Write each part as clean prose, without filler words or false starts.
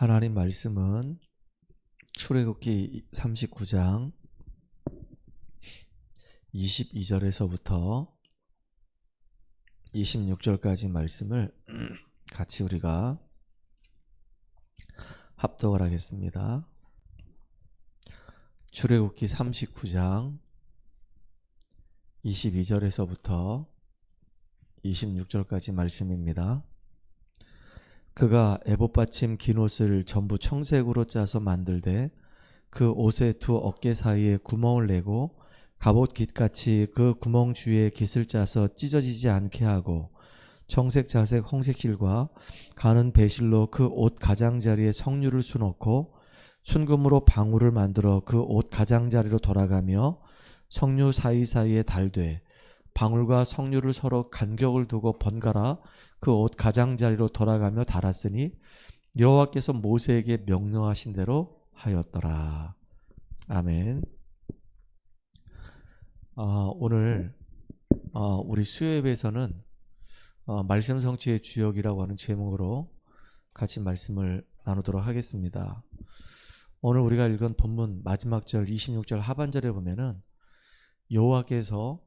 하나님 말씀은 출애굽기 39장 22절에서부터 26절까지 말씀을 같이 우리가 합독을 하겠습니다. 출애굽기 39장 22절에서부터 26절까지 말씀입니다. 그가 에봇받침 긴 옷을 전부 청색으로 짜서 만들되 그 옷의 두 어깨 사이에 구멍을 내고 갑옷 깃같이 그 구멍 주위에 깃을 짜서 찢어지지 않게 하고 청색, 자색, 홍색 실과 가는 배실로 그 옷 가장자리에 성류를 수놓고 순금으로 방울을 만들어 그 옷 가장자리로 돌아가며 성류 사이사이에 달되 방울과 성류를 서로 간격을 두고 번갈아 그 옷 가장자리로 돌아가며 달았으니 여호와께서 모세에게 명령하신 대로 하였더라. 아멘. 오늘 우리 수요예배에서는 말씀 성취의 주역이라고 하는 제목으로 같이 말씀을 나누도록 하겠습니다. 오늘 우리가 읽은 본문 마지막 절 26절 하반절에 보면은 여호와께서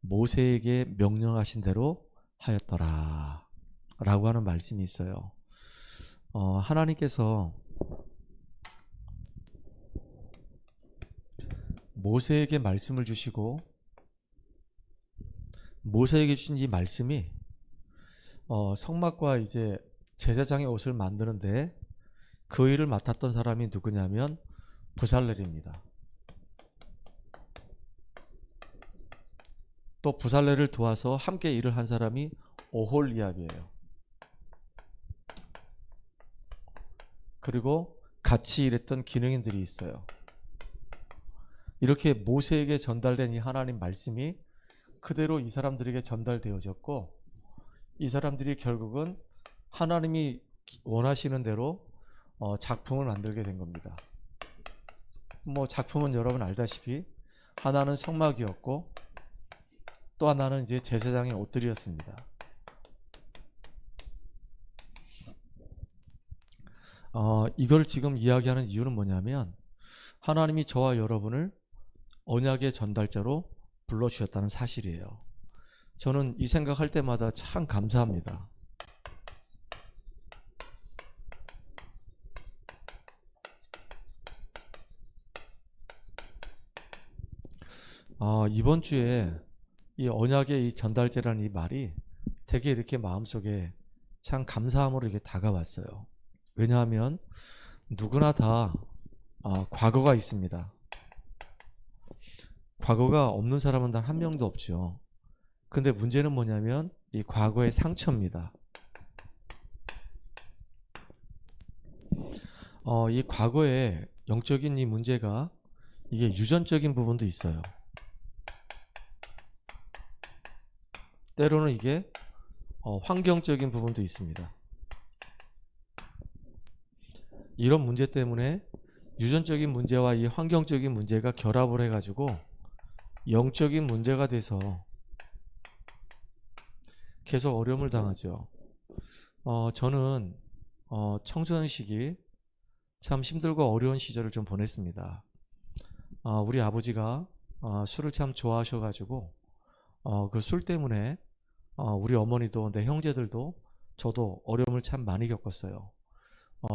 모세에게 명령하신 대로 하였더라 라고 하는 말씀이 있어요. 하나님께서 모세에게 말씀을 주시고 모세에게 주신 이 말씀이 성막과 이제 제사장의 옷을 만드는데 그 일을 맡았던 사람이 누구냐면 부살렐입니다. 또 부살렐을 도와서 함께 일을 한 사람이 오홀리압이에요. 그리고 같이 일했던 기능인들이 있어요. 이렇게 모세에게 전달된 이 하나님 말씀이 그대로 이 사람들에게 전달되어졌고 이 사람들이 결국은 하나님이 원하시는 대로 작품을 만들게 된 겁니다. 작품은 여러분 알다시피 하나는 성막이었고 또 하나는 이제 제사장의 옷들이었습니다. 이걸 지금 이야기하는 이유는 뭐냐면 하나님이 저와 여러분을 언약의 전달자로 불러주셨다는 사실이에요. 저는 이 생각할 때마다 참 감사합니다. 이번 주에 이 언약의 이 전달자라는 이 말이 되게 이렇게 마음속에 참 감사함으로 이렇게 다가왔어요. 왜냐하면 누구나 다 과거가 있습니다. 과거가 없는 사람은 단 한 명도 없죠. 근데 문제는 뭐냐면 이 과거의 상처입니다. 이 과거의 영적인 이 문제가 이게 유전적인 부분도 있어요. 때로는 이게 환경적인 부분도 있습니다. 이런 문제 때문에 유전적인 문제와 이 환경적인 문제가 결합을 해가지고 영적인 문제가 돼서 계속 어려움을 당하죠. 저는 청소년 시기 참 힘들고 어려운 시절을 좀 보냈습니다. 우리 아버지가 술을 참 좋아하셔가지고 그 술 때문에 우리 어머니도 내 형제들도 저도 어려움을 참 많이 겪었어요.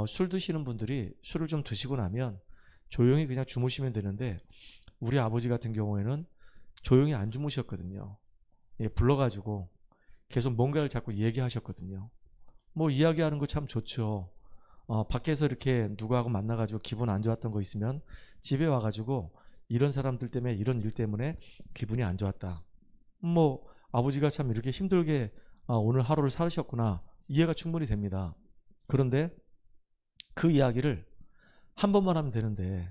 술 드시는 분들이 술을 좀 드시고 나면 조용히 그냥 주무시면 되는데 우리 아버지 같은 경우에는 조용히 안 주무셨거든요. 불러가지고 계속 뭔가를 자꾸 얘기하셨거든요. 이야기하는 거 참 좋죠. 밖에서 이렇게 누구하고 만나가지고 기분 안 좋았던 거 있으면 집에 와가지고 이런 사람들 때문에 이런 일 때문에 기분이 안 좋았다. 아버지가 참 이렇게 힘들게 오늘 하루를 살으셨구나. 이해가 충분히 됩니다. 그런데 그 이야기를 한 번만 하면 되는데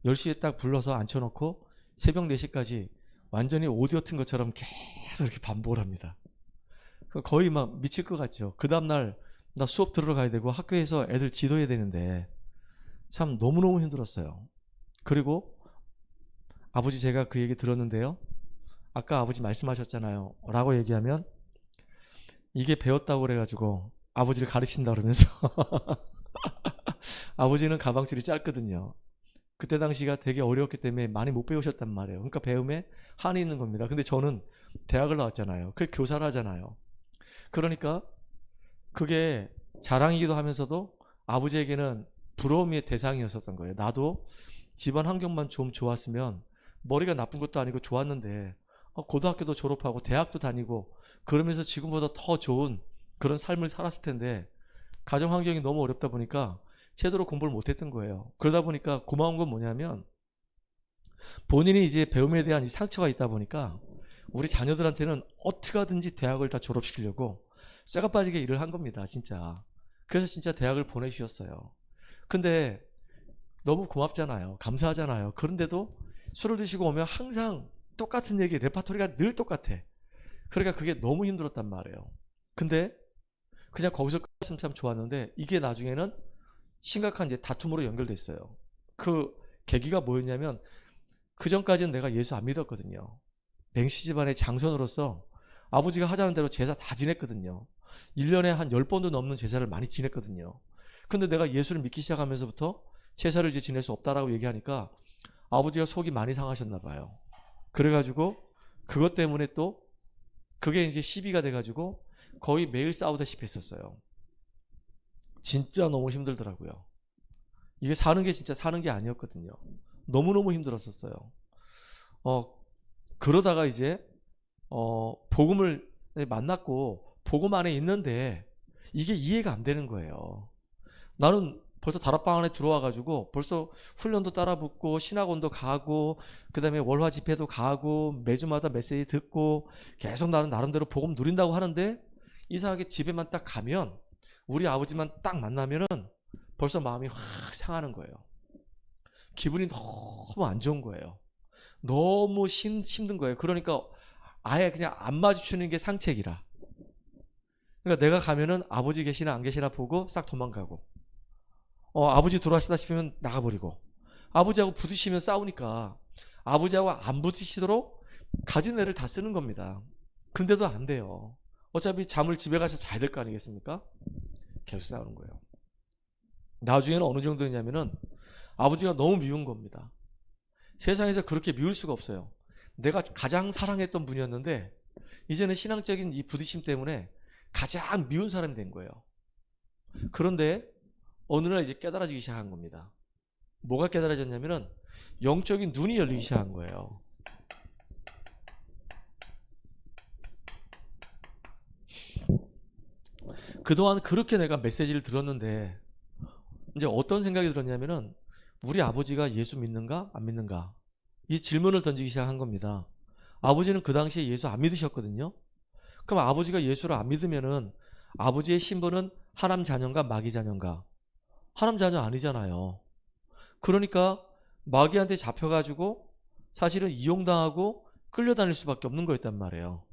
10시에 딱 불러서 앉혀놓고 새벽 4시까지 완전히 오디오 튼 것처럼 계속 이렇게 반복을 합니다. 거의 막 미칠 것 같죠. 그 다음날 나 수업 들으러 가야 되고 학교에서 애들 지도해야 되는데 참 너무너무 힘들었어요. 그리고 아버지 제가 그 얘기 들었는데요. 아까 아버지 말씀하셨잖아요. 라고 얘기하면 이게 배웠다고 그래가지고 아버지를 가르친다 그러면서 아버지는 가방줄이 짧거든요. 그때 당시가 되게 어려웠기 때문에 많이 못 배우셨단 말이에요. 그러니까 배움에 한이 있는 겁니다. 근데 저는 대학을 나왔잖아요. 그 교사를 하잖아요. 그러니까 그게 자랑이기도 하면서도 아버지에게는 부러움의 대상이었었던 거예요. 나도 집안 환경만 좀 좋았으면, 머리가 나쁜 것도 아니고 좋았는데 고등학교도 졸업하고 대학도 다니고 그러면서 지금보다 더 좋은 그런 삶을 살았을 텐데, 가정 환경이 너무 어렵다 보니까 제대로 공부를 못했던 거예요. 그러다 보니까 고마운 건 뭐냐면, 본인이 이제 배움에 대한 이 상처가 있다 보니까 우리 자녀들한테는 어떻게 하든지 대학을 다 졸업시키려고 쇠가 빠지게 일을 한 겁니다, 진짜. 그래서 진짜 대학을 보내주셨어요. 근데 너무 고맙잖아요. 감사하잖아요. 그런데도 술을 드시고 오면 항상 똑같은 얘기, 레파토리가 늘 똑같아. 그러니까 그게 너무 힘들었단 말이에요. 근데 그냥 거기서 끝났으면 참 좋았는데, 이게 나중에는 심각한 이제 다툼으로 연결됐어요. 그 계기가 뭐였냐면, 그 전까지는 내가 예수 안 믿었거든요. 맹씨 집안의 장손으로서 아버지가 하자는 대로 제사 다 지냈거든요. 1년에 한 10번도 넘는 제사를 많이 지냈거든요. 근데 내가 예수를 믿기 시작하면서부터 제사를 이제 지낼 수 없다라고 얘기하니까 아버지가 속이 많이 상하셨나 봐요. 그래가지고 그것 때문에 또 그게 이제 시비가 돼가지고 거의 매일 싸우다시피 했었어요. 진짜 너무 힘들더라고요. 이게 사는 게 진짜 사는 게 아니었거든요. 너무너무 힘들었었어요. 그러다가 이제 복음을 만났고 복음 안에 있는데 이게 이해가 안 되는 거예요. 나는 벌써 다락방 안에 들어와가지고 벌써 훈련도 따라 붙고 신학원도 가고 그다음에 월화 집회도 가고 매주마다 메시지 듣고 계속 나는 나름대로 복음 누린다고 하는데, 이상하게 집에만 딱 가면 우리 아버지만 딱 만나면은 벌써 마음이 확 상하는 거예요. 기분이 너무 안 좋은 거예요. 너무 힘든 거예요. 그러니까 아예 그냥 안 마주치는 게 상책이라. 그러니까 내가 가면은 아버지 계시나 안 계시나 보고 싹 도망가고, 아버지 돌아가시다 싶으면 나가버리고, 아버지하고 부딪히면 싸우니까 아버지하고 안 부딪히도록 가진 애를 다 쓰는 겁니다. 근데도 안 돼요. 어차피 잠을 집에 가서 자야 될 거 아니겠습니까? 계속 싸우는 거예요. 나중에는 어느 정도냐면은 아버지가 너무 미운 겁니다. 세상에서 그렇게 미울 수가 없어요. 내가 가장 사랑했던 분이었는데 이제는 신앙적인 이 부딪힘 때문에 가장 미운 사람이 된 거예요. 그런데 어느 날 이제 깨달아지기 시작한 겁니다. 뭐가 깨달아졌냐면은 영적인 눈이 열리기 시작한 거예요. 그동안 그렇게 내가 메시지를 들었는데 이제 어떤 생각이 들었냐면은, 우리 아버지가 예수 믿는가 안 믿는가, 이 질문을 던지기 시작한 겁니다. 아버지는 그 당시에 예수 안 믿으셨거든요. 그럼 아버지가 예수를 안 믿으면은 아버지의 신분은 하나님 자녀인가 마귀 자녀인가? 하나님 자녀 아니잖아요. 그러니까 마귀한테 잡혀가지고 사실은 이용당하고 끌려다닐 수밖에 없는 거였단 말이에요.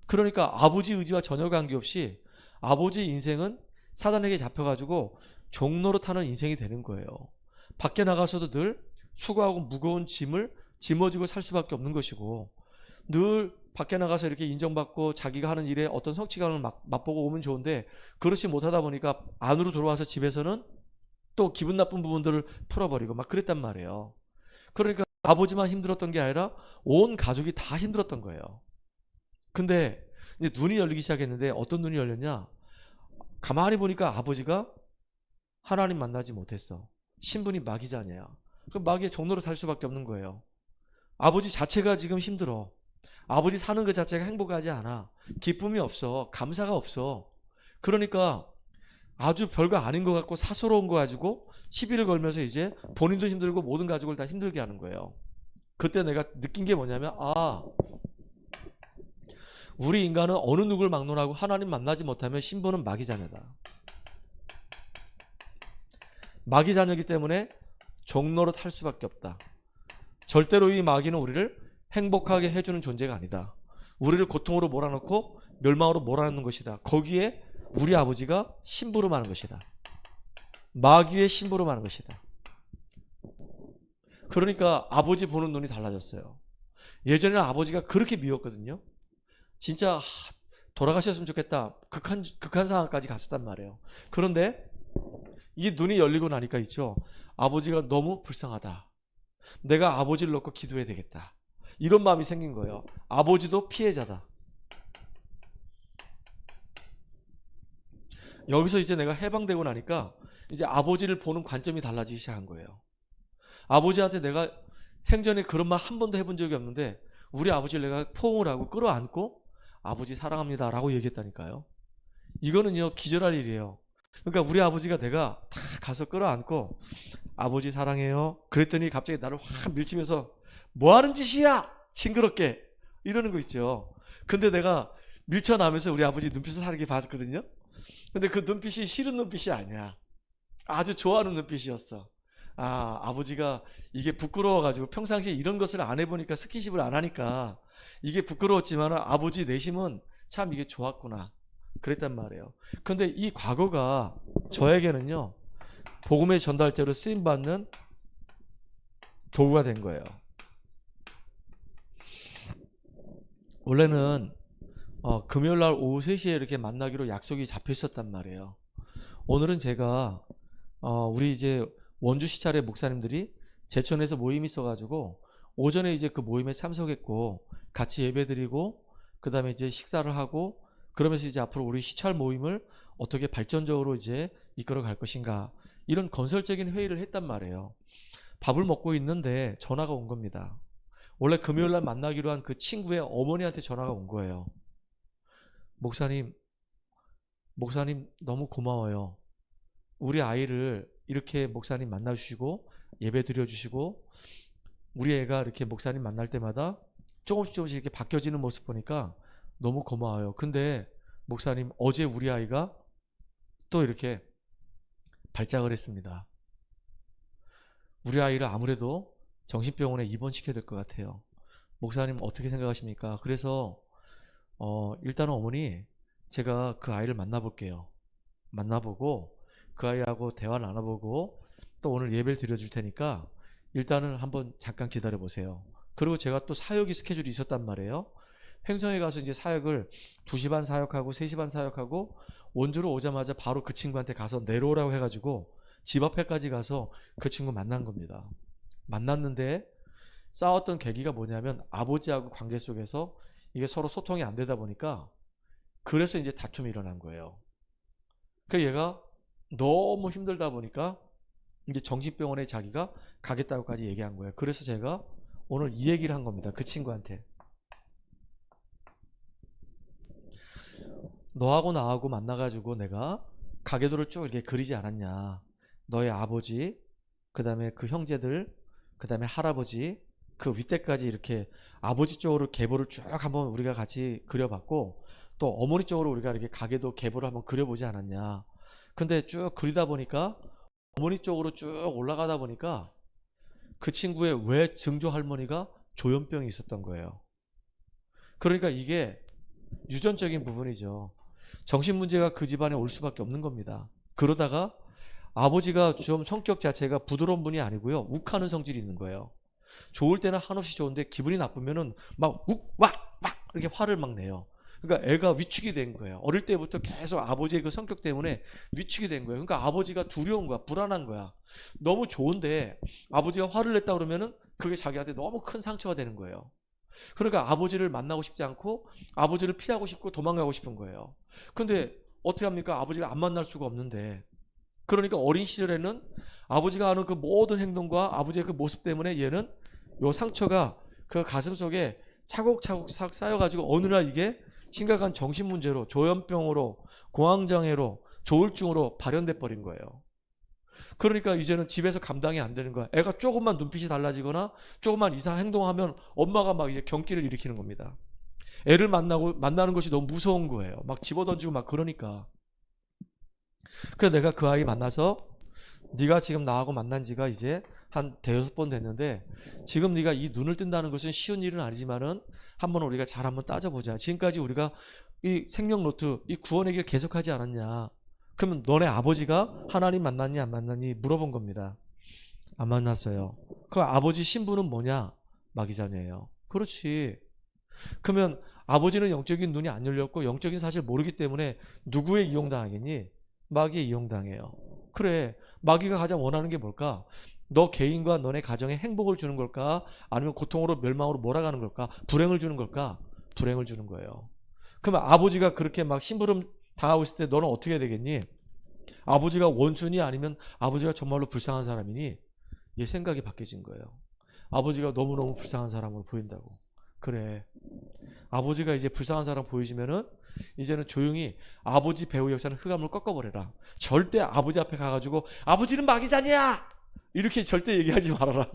그러니까 아버지 의지와 전혀 관계없이 아버지 인생은 사단에게 잡혀가지고 종로로 타는 인생이 되는 거예요. 밖에 나가서도 늘 수고하고 무거운 짐을 짊어지고 살 수밖에 없는 것이고, 늘 밖에 나가서 이렇게 인정받고 자기가 하는 일에 어떤 성취감을 맛보고 오면 좋은데, 그렇지 못하다 보니까 안으로 들어와서 집에서는 또 기분 나쁜 부분들을 풀어버리고 막 그랬단 말이에요. 그러니까 아버지만 힘들었던 게 아니라 온 가족이 다 힘들었던 거예요. 근데 이제 눈이 열리기 시작했는데, 어떤 눈이 열렸냐? 가만히 보니까 아버지가 하나님 만나지 못했어. 신분이 마귀자녀야. 그럼 마귀의 종로로 살 수밖에 없는 거예요. 아버지 자체가 지금 힘들어. 아버지 사는 그 자체가 행복하지 않아. 기쁨이 없어. 감사가 없어. 그러니까 아주 별거 아닌 것 같고 사소로운 거 가지고 시비를 걸면서 이제 본인도 힘들고 모든 가족을 다 힘들게 하는 거예요. 그때 내가 느낀 게 뭐냐면, 우리 인간은 어느 누구를 막론하고 하나님 만나지 못하면 신분은 마귀 자녀다. 마귀 자녀이기 때문에 종로로 탈 수밖에 없다. 절대로 이 마귀는 우리를 행복하게 해주는 존재가 아니다. 우리를 고통으로 몰아넣고 멸망으로 몰아넣는 것이다. 거기에 우리 아버지가 심부름하는 것이다. 마귀의 심부름하는 것이다. 그러니까 아버지 보는 눈이 달라졌어요. 예전에는 아버지가 그렇게 미웠거든요. 진짜 돌아가셨으면 좋겠다. 극한 상황까지 갔었단 말이에요. 그런데 이 눈이 열리고 나니까 있죠. 아버지가 너무 불쌍하다. 내가 아버지를 놓고 기도해야 되겠다. 이런 마음이 생긴 거예요. 아버지도 피해자다. 여기서 이제 내가 해방되고 나니까 이제 아버지를 보는 관점이 달라지기 시작한 거예요. 아버지한테 내가 생전에 그런 말 한 번도 해본 적이 없는데 우리 아버지를 내가 포옹을 하고 끌어안고 아버지 사랑합니다 라고 얘기했다니까요. 이거는요 기절할 일이에요. 그러니까 우리 아버지가 내가 다 가서 끌어안고 아버지 사랑해요 그랬더니 갑자기 나를 확 밀치면서 뭐하는 짓이야 징그럽게 이러는 거 있죠. 근데 내가 밀쳐나면서 우리 아버지 눈빛을 사르게 봤거든요. 근데 그 눈빛이 싫은 눈빛이 아니야. 아주 좋아하는 눈빛이었어. 아, 아버지가 이게 부끄러워가지고 평상시에 이런 것을 안 해보니까 스킨십을 안 하니까 이게 부끄러웠지만 아버지 내심은 참 이게 좋았구나 그랬단 말이에요. 근데 이 과거가 저에게는요 복음의 전달자로 쓰임받는 도구가 된 거예요. 원래는 금요일날 오후 3시에 이렇게 만나기로 약속이 잡혀 있었단 말이에요. 오늘은 제가 우리 이제 원주 시찰의 목사님들이 제천에서 모임이 있어가지고 오전에 이제 그 모임에 참석했고 같이 예배드리고 그 다음에 이제 식사를 하고 그러면서 이제 앞으로 우리 시찰 모임을 어떻게 발전적으로 이제 이끌어 갈 것인가 이런 건설적인 회의를 했단 말이에요. 밥을 먹고 있는데 전화가 온 겁니다. 원래 금요일날 만나기로 한 그 친구의 어머니한테 전화가 온 거예요. 목사님 너무 고마워요. 우리 아이를 이렇게 목사님 만나주시고 예배 드려주시고 우리 애가 이렇게 목사님 만날 때마다 조금씩 이렇게 바뀌어지는 모습 보니까 너무 고마워요. 근데 목사님 어제 우리 아이가 또 이렇게 발작을 했습니다. 우리 아이를 아무래도 정신병원에 입원시켜야 될 것 같아요. 목사님 어떻게 생각하십니까? 그래서 일단은 어머니 제가 그 아이를 만나볼게요. 만나보고 그 아이하고 대화 나눠보고 또 오늘 예배를 드려줄 테니까 일단은 한번 잠깐 기다려 보세요. 그리고 제가 또 사역이 스케줄이 있었단 말이에요. 횡성에 가서 이제 사역을 2시 반 사역하고 3시 반 사역하고 원주로 오자마자 바로 그 친구한테 가서 내려오라고 해가지고 집 앞에까지 가서 그 친구 만난 겁니다. 만났는데 싸웠던 계기가 뭐냐면 아버지하고 관계 속에서 이게 서로 소통이 안 되다 보니까 그래서 이제 다툼이 일어난 거예요. 그 얘가 너무 힘들다 보니까 이제 정신병원에 자기가 가겠다고까지 얘기한 거예요. 그래서 제가 오늘 이 얘기를 한 겁니다. 그 친구한테. 너하고 나하고 만나가지고 내가 가계도를 쭉 이렇게 그리지 않았냐. 너의 아버지, 그 다음에 그 형제들, 그 다음에 할아버지, 그 윗대까지 이렇게 아버지 쪽으로 계보를 쭉 한번 우리가 같이 그려봤고 또 어머니 쪽으로 우리가 이렇게 가계도 계보를 한번 그려보지 않았냐. 근데 쭉 그리다 보니까 어머니 쪽으로 쭉 올라가다 보니까 그 친구의 외증조 할머니가 조현병이 있었던 거예요. 그러니까 이게 유전적인 부분이죠. 정신문제가 그 집안에 올 수밖에 없는 겁니다. 그러다가 아버지가 좀 성격 자체가 부드러운 분이 아니고요. 욱하는 성질이 있는 거예요. 좋을 때는 한없이 좋은데 기분이 나쁘면은 막 욱, 왁, 왁 이렇게 화를 막 내요. 그러니까 애가 위축이 된 거예요. 어릴 때부터 계속 아버지의 그 성격 때문에 위축이 된 거예요. 그러니까 아버지가 두려운 거야. 불안한 거야. 너무 좋은데 아버지가 화를 냈다 그러면은 그게 자기한테 너무 큰 상처가 되는 거예요. 그러니까 아버지를 만나고 싶지 않고 아버지를 피하고 싶고 도망가고 싶은 거예요. 근데 어떻게 합니까? 아버지를 안 만날 수가 없는데. 그러니까 어린 시절에는 아버지가 하는 그 모든 행동과 아버지의 그 모습 때문에 얘는 요 상처가 그 가슴 속에 차곡차곡 쌓여가지고 어느 날 이게 심각한 정신문제로 조현병으로 공황장애로 조울증으로 발현돼 버린 거예요. 그러니까 이제는 집에서 감당이 안 되는 거야. 애가 조금만 눈빛이 달라지거나 조금만 이상한 행동하면 엄마가 막 이제 경기를 일으키는 겁니다. 애를 만나는 것이 너무 무서운 거예요. 막 집어던지고 막 그러니까. 그래서 내가 그 아이 만나서 네가 지금 나하고 만난 지가 이제 한 대여섯 번 됐는데 지금 네가 이 눈을 뜬다는 것은 쉬운 일은 아니지만은 한번 우리가 잘 한번 따져보자. 지금까지 우리가 이 생명 노트, 이 구원의 길 계속하지 않았냐. 그러면 너네 아버지가 하나님 만났니 안 만났니 물어본 겁니다. 안 만났어요. 그 아버지 신분은 뭐냐? 마귀자녀예요. 그렇지. 그러면 아버지는 영적인 눈이 안 열렸고 영적인 사실 모르기 때문에 누구의 이용당하겠니? 마귀의 이용당해요. 그래, 마귀가 가장 원하는 게 뭘까? 너 개인과 너네 가정에 행복을 주는 걸까? 아니면 고통으로 멸망으로 몰아가는 걸까? 불행을 주는 걸까? 불행을 주는 거예요. 그러면 아버지가 그렇게 막 심부름 당하고 있을 때 너는 어떻게 해야 되겠니? 아버지가 원수니 아니면 아버지가 정말로 불쌍한 사람이니? 얘 생각이 바뀌어진 거예요. 아버지가 너무너무 불쌍한 사람으로 보인다고. 그래, 아버지가 이제 불쌍한 사람 보이시면은 이제는 조용히 아버지 배우 역사는 흑암을 꺾어버려라. 절대 아버지 앞에 가가지고 아버지는 마귀자냐 이렇게 절대 얘기하지 말아라.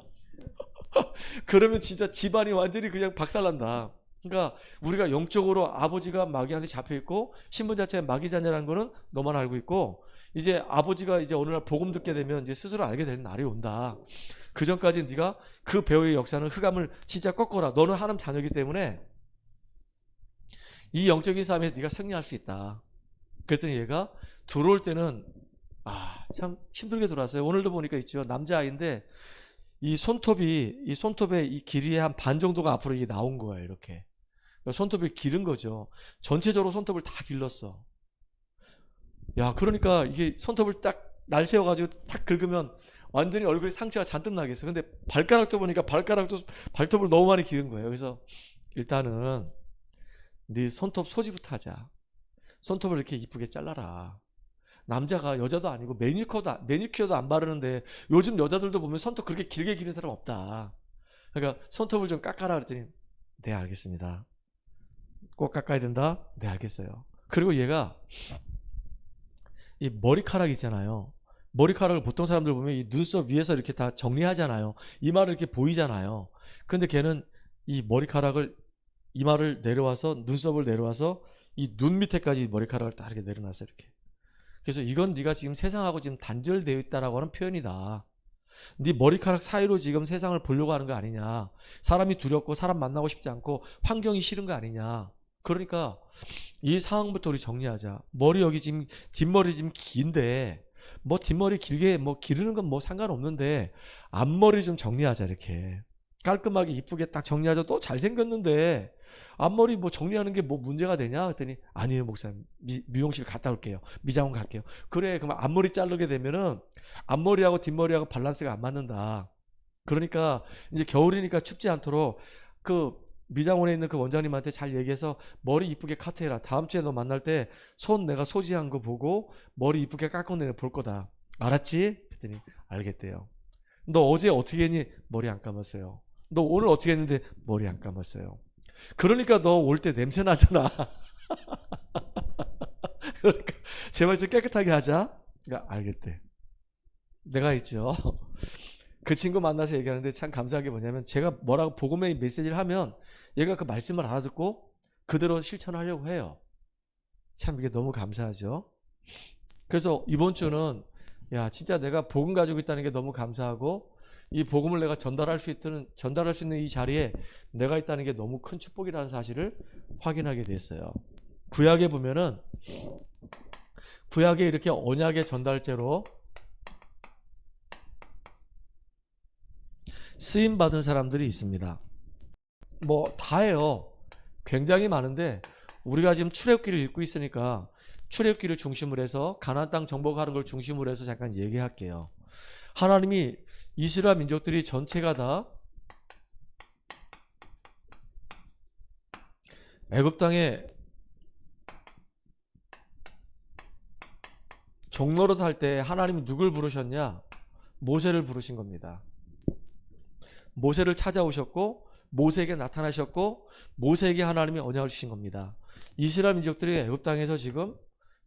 그러면 진짜 집안이 완전히 그냥 박살난다. 그러니까 우리가 영적으로 아버지가 마귀한테 잡혀있고 신분 자체가 마귀자녀라는 거는 너만 알고 있고, 이제 아버지가 이제 어느 날 복음 듣게 되면 이제 스스로 알게 되는 날이 온다. 그 전까지 네가 그 배우의 역사는 흑암을 진짜 꺾어라. 너는 하나님 자녀이기 때문에 이 영적인 싸움에서 네가 승리할 수 있다. 그랬더니 얘가 들어올 때는 참 힘들게 들어왔어요. 오늘도 보니까 있죠. 남자아이인데 이 손톱의 이 길이의 한 반 정도가 앞으로 이게 나온 거예요. 이렇게 손톱을 기른 거죠. 전체적으로 손톱을 다 길렀어. 야, 그러니까 이게 손톱을 딱 날 세워가지고 탁 긁으면 완전히 얼굴에 상처가 잔뜩 나겠어. 근데 발가락도 보니까 발톱을 너무 많이 기른 거예요. 그래서 일단은 네 손톱 소지부터 하자. 손톱을 이렇게 이쁘게 잘라라. 남자가 여자도 아니고 매니큐어도 안 바르는데 요즘 여자들도 보면 손톱 그렇게 길게 기는 사람 없다. 그러니까 손톱을 좀 깎아라 그랬더니 네, 알겠습니다. 꼭 깎아야 된다? 네, 알겠어요. 그리고 얘가 이 머리카락 있잖아요. 머리카락을 보통 사람들 보면 이 눈썹 위에서 이렇게 다 정리하잖아요. 이마를 이렇게 보이잖아요. 근데 걔는 이 머리카락을 이마를 내려와서 눈썹을 내려와서 이 눈 밑에까지 머리카락을 딱 이렇게 내려놨어요. 이렇게. 그래서 이건 네가 지금 세상하고 지금 단절되어 있다라고 하는 표현이다. 네 머리카락 사이로 지금 세상을 보려고 하는 거 아니냐. 사람이 두렵고 사람 만나고 싶지 않고 환경이 싫은 거 아니냐. 그러니까 이 상황부터 우리 정리하자. 머리 여기 지금 뒷머리 지금 긴데 뭐 뒷머리 길게 뭐 기르는 건 뭐 상관없는데 앞머리 좀 정리하자. 이렇게 깔끔하게 이쁘게 딱 정리하자. 또 잘생겼는데 앞머리 뭐 정리하는 게 뭐 문제가 되냐 그랬더니 아니에요 목사님, 미용실 갔다 올게요. 미장원 갈게요. 그래, 그럼 앞머리 자르게 되면은 앞머리하고 뒷머리하고 밸런스가 안 맞는다. 그러니까 이제 겨울이니까 춥지 않도록 그 미장원에 있는 그 원장님한테 잘 얘기해서 머리 이쁘게 카트해라. 다음 주에 너 만날 때 손 내가 소지한 거 보고 머리 이쁘게 깎은 애 볼 거다. 알았지? 그랬더니 알겠대요. 너 어제 어떻게 했니? 머리 안 감았어요. 너 오늘 어떻게 했는데? 머리 안 감았어요. 그러니까 너 올 때 냄새 나잖아. 그러니까 제발 좀 깨끗하게 하자. 그러니까 알겠대. 내가 있죠. 그 친구 만나서 얘기하는데 참 감사한 게 뭐냐면 제가 뭐라고 복음의 메시지를 하면 얘가 그 말씀을 알아듣고 그대로 실천하려고 해요. 참 이게 너무 감사하죠. 그래서 이번 주는 야 진짜 내가 복음 가지고 있다는 게 너무 감사하고 이 복음을 내가 전달할 수 있는 이 자리에 내가 있다는 게 너무 큰 축복이라는 사실을 확인하게 됐어요. 구약에 보면은 구약에 이렇게 언약의 전달제로 쓰임 받은 사람들이 있습니다. 뭐 다예요. 굉장히 많은데 우리가 지금 출애굽기를 읽고 있으니까 출애굽기를 중심으로 해서 가나안 땅 정복하는 걸 중심으로 해서 잠깐 얘기할게요. 하나님이 이스라엘 민족들이 전체가 다 애굽 땅에 종로로 살 때 하나님이 누굴 부르셨냐? 모세를 부르신 겁니다. 모세를 찾아오셨고 모세에게 나타나셨고 모세에게 하나님이 언약을 주신 겁니다. 이스라엘 민족들이 애굽 땅에서 지금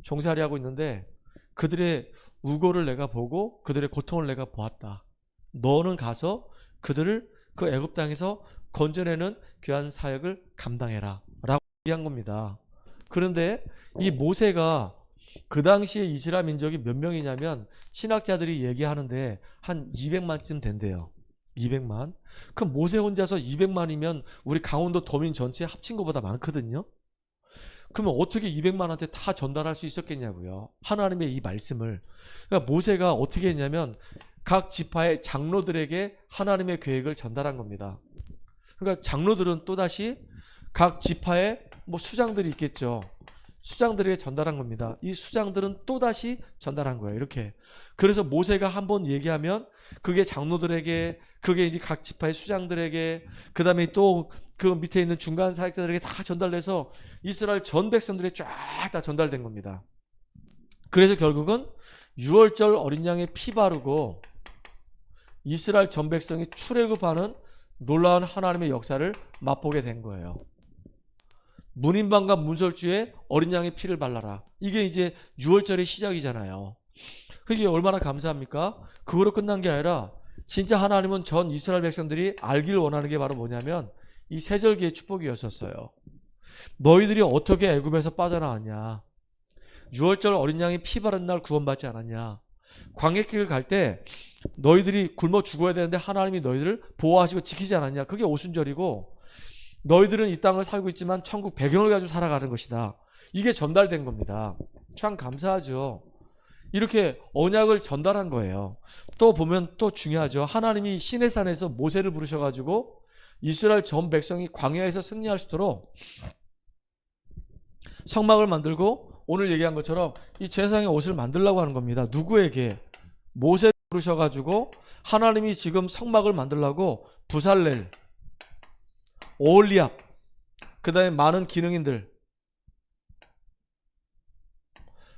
종살이 하고 있는데 그들의 우고를 내가 보고 그들의 고통을 내가 보았다. 너는 가서 그들을 그 애굽 땅에서 건져내는 귀한 사역을 감당해라 라고 얘기한 겁니다. 그런데 이 모세가 그 당시에 이스라엘 민족이 몇 명이냐면 신학자들이 얘기하는데 한 200만쯤 된대요. 200만. 그럼 모세 혼자서 200만이면 우리 강원도 도민 전체 합친 것보다 많거든요. 그러면 어떻게 200만한테 다 전달할 수 있었겠냐고요. 하나님의 이 말씀을. 그러니까 모세가 어떻게 했냐면 각 지파의 장로들에게 하나님의 계획을 전달한 겁니다. 그러니까 장로들은 또다시 각 지파의 뭐 수장들이 있겠죠. 수장들에게 전달한 겁니다. 이 수장들은 또다시 전달한 거예요. 이렇게. 그래서 모세가 한번 얘기하면 그게 장로들에게, 그게 이제 각 지파의 수장들에게, 그 다음에 또 그 밑에 있는 중간 사역자들에게 다 전달돼서 이스라엘 전 백성들에 쫙 다 전달된 겁니다. 그래서 결국은 6월절 어린 양의 피 바르고 이스라엘 전 백성이 출애굽하는 놀라운 하나님의 역사를 맛보게 된 거예요. 문인방과 문설주에 어린 양의 피를 발라라. 이게 이제 6월절의 시작이잖아요. 그게 얼마나 감사합니까? 그거로 끝난 게 아니라 진짜 하나님은 전 이스라엘 백성들이 알기를 원하는 게 바로 뭐냐면 이 세절기의 축복이었었어요. 너희들이 어떻게 애굽에서 빠져나왔냐? 6월절 어린 양이 피 바른 날 구원받지 않았냐? 광야길을 갈 때 너희들이 굶어 죽어야 되는데 하나님이 너희들을 보호하시고 지키지 않았냐? 그게 오순절이고, 너희들은 이 땅을 살고 있지만 천국 배경을 가지고 살아가는 것이다. 이게 전달된 겁니다. 참 감사하죠. 이렇게 언약을 전달한 거예요. 또 보면 또 중요하죠. 하나님이 시내산에서 모세를 부르셔가지고 이스라엘 전 백성이 광야에서 승리할 수 있도록 성막을 만들고, 오늘 얘기한 것처럼 이 제사장의 옷을 만들려고 하는 겁니다. 누구에게? 모세를 부르셔가지고 하나님이 지금 성막을 만들려고 부살렐, 오홀리압, 그 다음에 많은 기능인들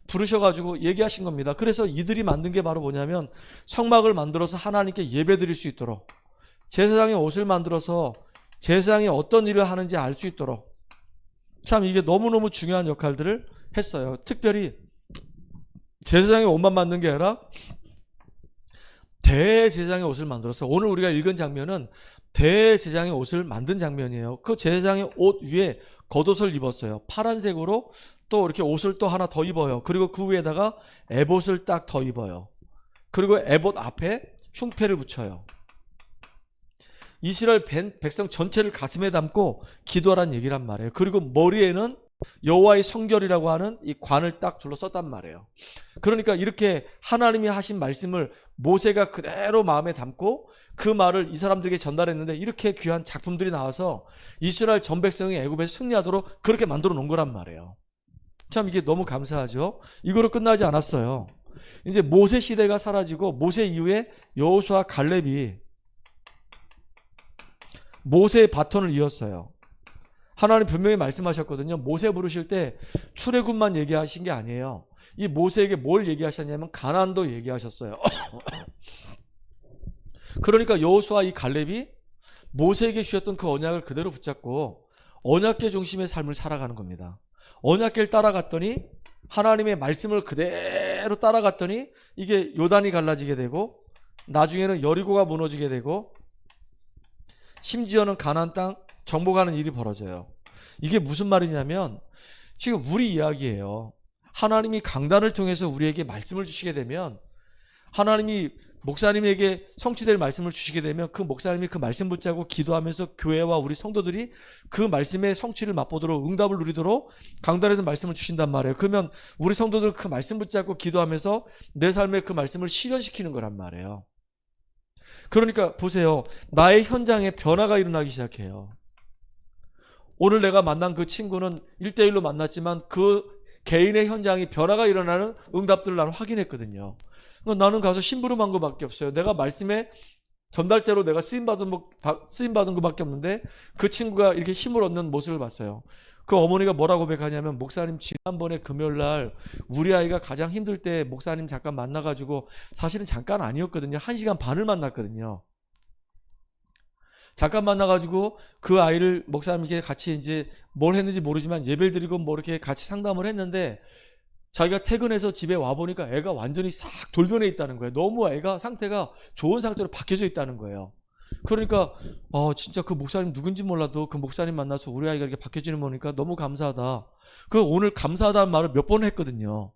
부르셔가지고 얘기하신 겁니다. 그래서 이들이 만든 게 바로 뭐냐면 성막을 만들어서 하나님께 예배 드릴 수 있도록, 제사장의 옷을 만들어서 제사장이 어떤 일을 하는지 알 수 있도록, 참 이게 너무너무 중요한 역할들을 했어요. 특별히 제사장의 옷만 만든 게 아니라 대제사장의 옷을 만들어서, 오늘 우리가 읽은 장면은 대제사장의 옷을 만든 장면이에요. 그 제사장의 옷 위에 겉옷을 입었어요. 파란색으로 또 이렇게 옷을 또 하나 더 입어요. 그리고 그 위에다가 에봇을 딱 더 입어요. 그리고 에봇 앞에 흉패를 붙여요. 이스라엘 백성 전체를 가슴에 담고 기도하라는 얘기란 말이에요. 그리고 머리에는 여호와의 성결이라고 하는 이 관을 딱 둘러썼단 말이에요. 그러니까 이렇게 하나님이 하신 말씀을 모세가 그대로 마음에 담고 그 말을 이 사람들에게 전달했는데, 이렇게 귀한 작품들이 나와서 이스라엘 전 백성이 애굽에서 승리하도록 그렇게 만들어 놓은 거란 말이에요. 참 이게 너무 감사하죠. 이거로 끝나지 않았어요. 이제 모세 시대가 사라지고 모세 이후에 여호수아 갈렙이 모세의 바톤을 이었어요. 하나님 분명히 말씀하셨거든요. 모세 부르실 때 출애굽만 얘기하신 게 아니에요. 이 모세에게 뭘 얘기하셨냐면 가나안도 얘기하셨어요. 그러니까 여호수아 이 갈렙이 모세에게 주셨던 그 언약을 그대로 붙잡고 언약궤 중심의 삶을 살아가는 겁니다. 언약궤를 따라갔더니, 하나님의 말씀을 그대로 따라갔더니 이게 요단이 갈라지게 되고, 나중에는 여리고가 무너지게 되고, 심지어는 가나안 땅 정복하는 일이 벌어져요. 이게 무슨 말이냐면 지금 우리 이야기예요. 하나님이 강단을 통해서 우리에게 말씀을 주시게 되면, 하나님이 목사님에게 성취될 말씀을 주시게 되면 그 목사님이 그 말씀 붙잡고 기도하면서 교회와 우리 성도들이 그 말씀의 성취를 맛보도록, 응답을 누리도록 강단에서 말씀을 주신단 말이에요. 그러면 우리 성도들 그 말씀 붙잡고 기도하면서 내 삶에 그 말씀을 실현시키는 거란 말이에요. 그러니까 보세요. 나의 현장에 변화가 일어나기 시작해요. 오늘 내가 만난 그 친구는 1대1로 만났지만 그 개인의 현장이 변화가 일어나는 응답들을 나는 확인했거든요. 나는 가서 심부름한 것밖에 없어요. 내가 말씀에 전달자로 내가 쓰임받은 것밖에 없는데 그 친구가 이렇게 힘을 얻는 모습을 봤어요. 그 어머니가 뭐라고 고백하냐면, 목사님 지난번에 금요일날 우리 아이가 가장 힘들 때 목사님 잠깐 만나가지고, 사실은 잠깐 아니었거든요. 1시간 반을 만났거든요. 잠깐 만나가지고 그 아이를 목사님께 같이 이제 뭘 했는지 모르지만 예배를 드리고 뭐 이렇게 같이 상담을 했는데, 자기가 퇴근해서 집에 와보니까 애가 완전히 싹 돌변해 있다는 거예요. 너무 애가 상태가 좋은 상태로 바뀌어져 있다는 거예요. 그러니까 진짜 그 목사님 누군지 몰라도 그 목사님 만나서 우리 아이가 이렇게 바뀌어지는 거니까 너무 감사하다. 그 오늘 감사하다는 말을 몇 번 했거든요.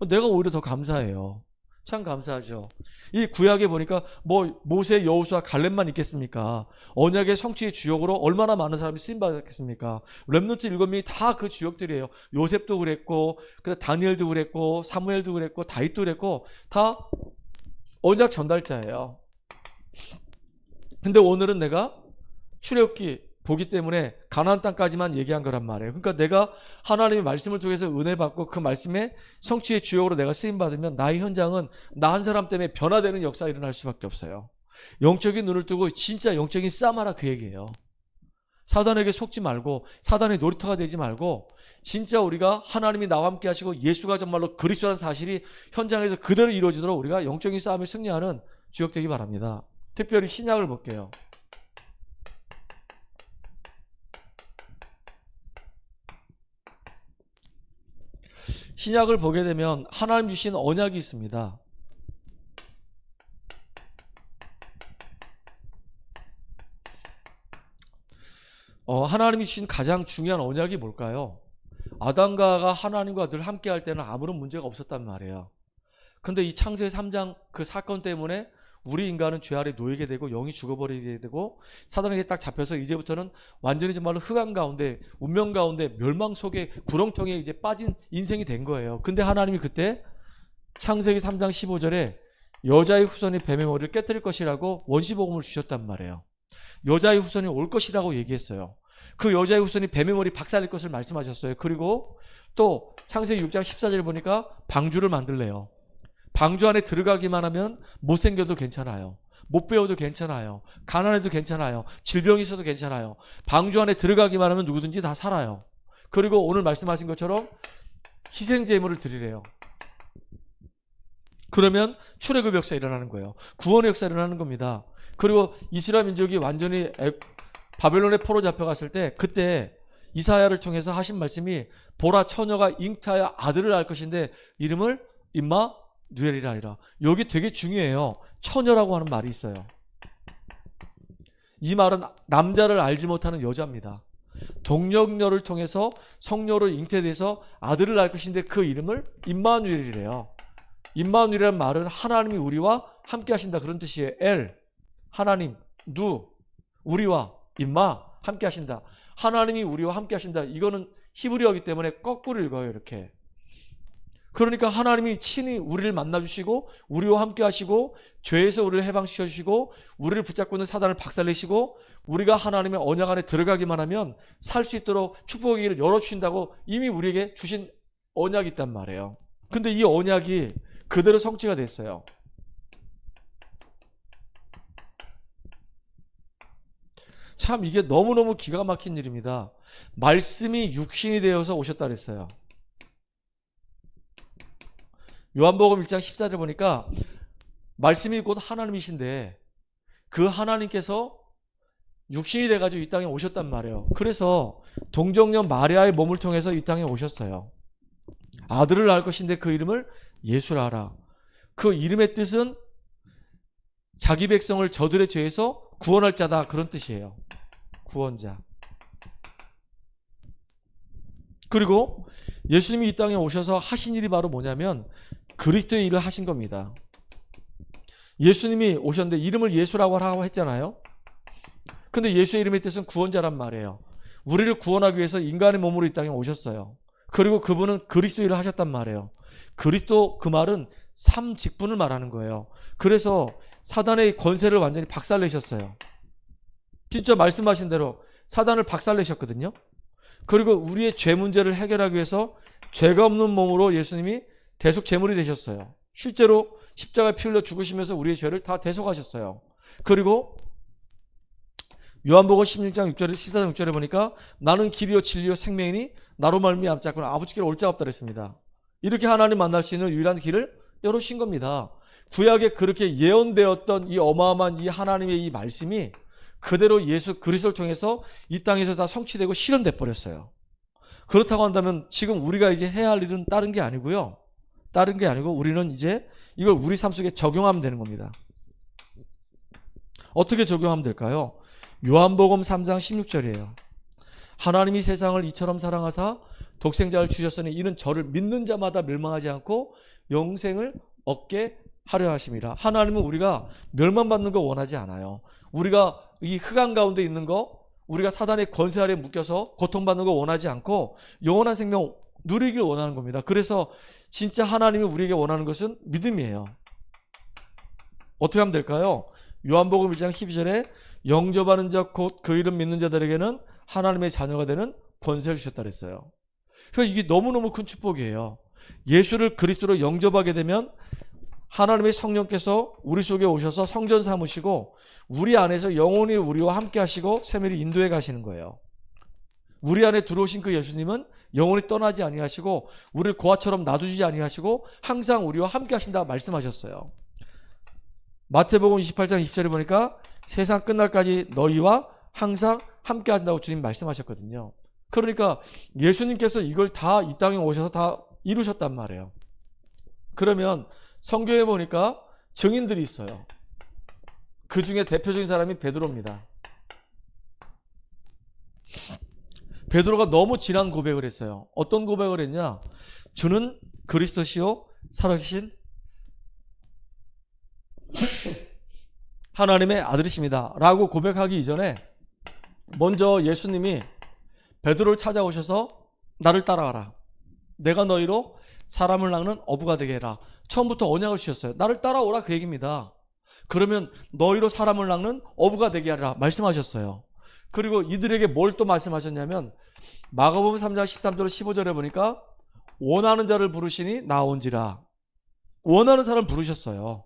내가 오히려 더 감사해요. 참 감사하죠. 이 구약에 보니까 뭐 모세, 여호수아, 갈렙만 있겠습니까? 언약의 성취의 주역으로 얼마나 많은 사람이 쓰임받았겠습니까? 렘넌트 7명이 다 그 주역들이에요. 요셉도 그랬고, 다니엘도 그랬고, 사무엘도 그랬고, 다윗도 그랬고, 다 언약 전달자예요. 근데 오늘은 내가 출애굽기 보기 때문에 가나안 땅까지만 얘기한 거란 말이에요. 그러니까 내가 하나님의 말씀을 통해서 은혜 받고 그 말씀의 성취의 주역으로 내가 쓰임 받으면 나의 현장은 나 한 사람 때문에 변화되는 역사가 일어날 수밖에 없어요. 영적인 눈을 뜨고 진짜 영적인 싸움하라 그 얘기예요. 사단에게 속지 말고 사단의 놀이터가 되지 말고 진짜 우리가 하나님이 나와 함께 하시고 예수가 정말로 그리스도라는 사실이 현장에서 그대로 이루어지도록 우리가 영적인 싸움에 승리하는 주역 되기 바랍니다. 특별히 신약을 볼게요. 신약을 보게 되면 하나님 주신 언약이 있습니다. 하나님이 주신 가장 중요한 언약이 뭘까요? 아담과 하나님과 늘 함께 할 때는 아무런 문제가 없었단 말이에요. 근데 이 창세기 3장 그 사건 때문에 우리 인간은 죄 아래 놓이게 되고 영이 죽어버리게 되고 사단에게 딱 잡혀서 이제부터는 완전히 정말로 흑암 가운데 운명 가운데 멸망 속에 구렁텅이에 이제 빠진 인생이 된 거예요. 근데 하나님이 그때 창세기 3장 15절에 여자의 후손이 뱀의 머리를 깨뜨릴 것이라고 원시복음을 주셨단 말이에요. 여자의 후손이 올 것이라고 얘기했어요. 그 여자의 후손이 뱀의 머리 박살낼 것을 말씀하셨어요. 그리고 또 창세기 6장 14절에 보니까 방주를 만들래요. 방주 안에 들어가기만 하면 못생겨도 괜찮아요. 못 배워도 괜찮아요. 가난해도 괜찮아요. 질병이 있어도 괜찮아요. 방주 안에 들어가기만 하면 누구든지 다 살아요. 그리고 오늘 말씀하신 것처럼 희생제물을 드리래요. 그러면 출애굽 역사 일어나는 거예요. 구원의 역사 일어나는 겁니다. 그리고 이스라엘 민족이 완전히 바벨론에 포로 잡혀갔을 때 그때 이사야를 통해서 하신 말씀이 보라 처녀가 잉태하여 아들을 낳을 것인데 이름을 임마누엘이라 하리라. 여기 되게 중요해요. 처녀라고 하는 말이 있어요. 이 말은 남자를 알지 못하는 여자입니다. 동력녀를 통해서 성녀로 잉태돼서 아들을 낳을 것인데 그 이름을 임마누엘이래요. 임마누엘이라는 말은 하나님이 우리와 함께 하신다 그런 뜻이에요. 엘 하나님, 누 우리와 임마 함께 하신다. 하나님이 우리와 함께 하신다. 이거는 히브리어이기 때문에 거꾸로 읽어요. 이렇게. 그러니까 하나님이 친히 우리를 만나주시고 우리와 함께 하시고 죄에서 우리를 해방시켜주시고 우리를 붙잡고 있는 사단을 박살내시고 우리가 하나님의 언약 안에 들어가기만 하면 살 수 있도록 축복의 길을 열어주신다고 이미 우리에게 주신 언약이 있단 말이에요. 근데 이 언약이 그대로 성취가 됐어요. 참 이게 너무너무 기가 막힌 일입니다. 말씀이 육신이 되어서 오셨다 그랬어요. 요한복음 1장 14절에 보니까 말씀이 곧 하나님이신데 그 하나님께서 육신이 돼가지고 이 땅에 오셨단 말이에요. 그래서 동정녀 마리아의 몸을 통해서 이 땅에 오셨어요. 아들을 낳을 것인데 그 이름을 예수라 하라. 그 이름의 뜻은 자기 백성을 저들의 죄에서 구원할 자다 그런 뜻이에요. 구원자. 그리고 예수님이 이 땅에 오셔서 하신 일이 바로 뭐냐면 그리스도의 일을 하신 겁니다. 예수님이 오셨는데 이름을 예수라고 하라고 했잖아요. 근데 예수의 이름의 뜻은 구원자란 말이에요. 우리를 구원하기 위해서 인간의 몸으로 이 땅에 오셨어요. 그리고 그분은 그리스도 일을 하셨단 말이에요. 그리스도 그 말은 삼직분을 말하는 거예요. 그래서 사단의 권세를 완전히 박살내셨어요. 진짜 말씀하신 대로 사단을 박살내셨거든요. 그리고 우리의 죄 문제를 해결하기 위해서 죄가 없는 몸으로 예수님이 대속 제물이 되셨어요. 실제로 십자가에 피 흘려 죽으시면서 우리의 죄를 다 대속하셨어요. 그리고 요한복음 16장 6절에 14장 6절에 보니까 나는 길이요 진리요 생명이니 나로 말미암지 않고는 아버지께로 올 자가 없다 그랬습니다. 이렇게 하나님 만날 수 있는 유일한 길을 열어주신 겁니다. 구약에 그렇게 예언되었던 이 어마어마한 이 하나님의 이 말씀이 그대로 예수 그리스도를 통해서 이 땅에서 다 성취되고 실현돼 버렸어요. 그렇다고 한다면 지금 우리가 이제 해야 할 일은 다른 게 아니고요. 다른 게 아니고 우리는 이제 이걸 우리 삶 속에 적용하면 되는 겁니다. 어떻게 적용하면 될까요? 요한복음 3장 16절이에요. 하나님이 세상을 이처럼 사랑하사 독생자를 주셨으니 이는 저를 믿는 자마다 멸망하지 않고 영생을 얻게 하려 하심이라. 하나님은 우리가 멸망받는 거 원하지 않아요. 우리가 이 흑암 가운데 있는 거, 우리가 사단의 권세 아래 묶여서 고통받는 거 원하지 않고 영원한 생명 누리길 원하는 겁니다. 그래서 진짜 하나님이 우리에게 원하는 것은 믿음이에요. 어떻게 하면 될까요? 요한복음 1장 12절에 영접하는 자 곧 그 이름 믿는 자들에게는 하나님의 자녀가 되는 권세를 주셨다 그랬어요. 그러니까 이게 너무너무 큰 축복이에요. 예수를 그리스도로 영접하게 되면 하나님의 성령께서 우리 속에 오셔서 성전 삼으시고 우리 안에서 영원히 우리와 함께 하시고 세밀히 인도해 가시는 거예요. 우리 안에 들어오신 그 예수님은 영원히 떠나지 아니하시고 우리를 고아처럼 놔두지 아니하시고 항상 우리와 함께 하신다 말씀하셨어요. 마태복음 28장 20절에 보니까 세상 끝날까지 너희와 항상 함께 한다고 주님 말씀하셨거든요. 그러니까 예수님께서 이걸 다 이 땅에 오셔서 다 이루셨단 말이에요. 그러면 성경에 보니까 증인들이 있어요. 그 중에 대표적인 사람이 베드로입니다. 베드로가 너무 진한 고백을 했어요. 어떤 고백을 했냐? 주는 그리스도시요 살아계신 하나님의 아들이십니다 라고 고백하기 이전에 먼저 예수님이 베드로를 찾아오셔서 나를 따라가라. 내가 너희로 사람을 낚는 어부가 되게 해라. 처음부터 언약을 주셨어요. 나를 따라오라 그 얘기입니다. 그러면 너희로 사람을 낚는 어부가 되게 하라 말씀하셨어요. 그리고 이들에게 뭘 또 말씀하셨냐면 마가복음 3장 13절 15절에 보니까 원하는 자를 부르시니 나온지라. 원하는 사람 부르셨어요.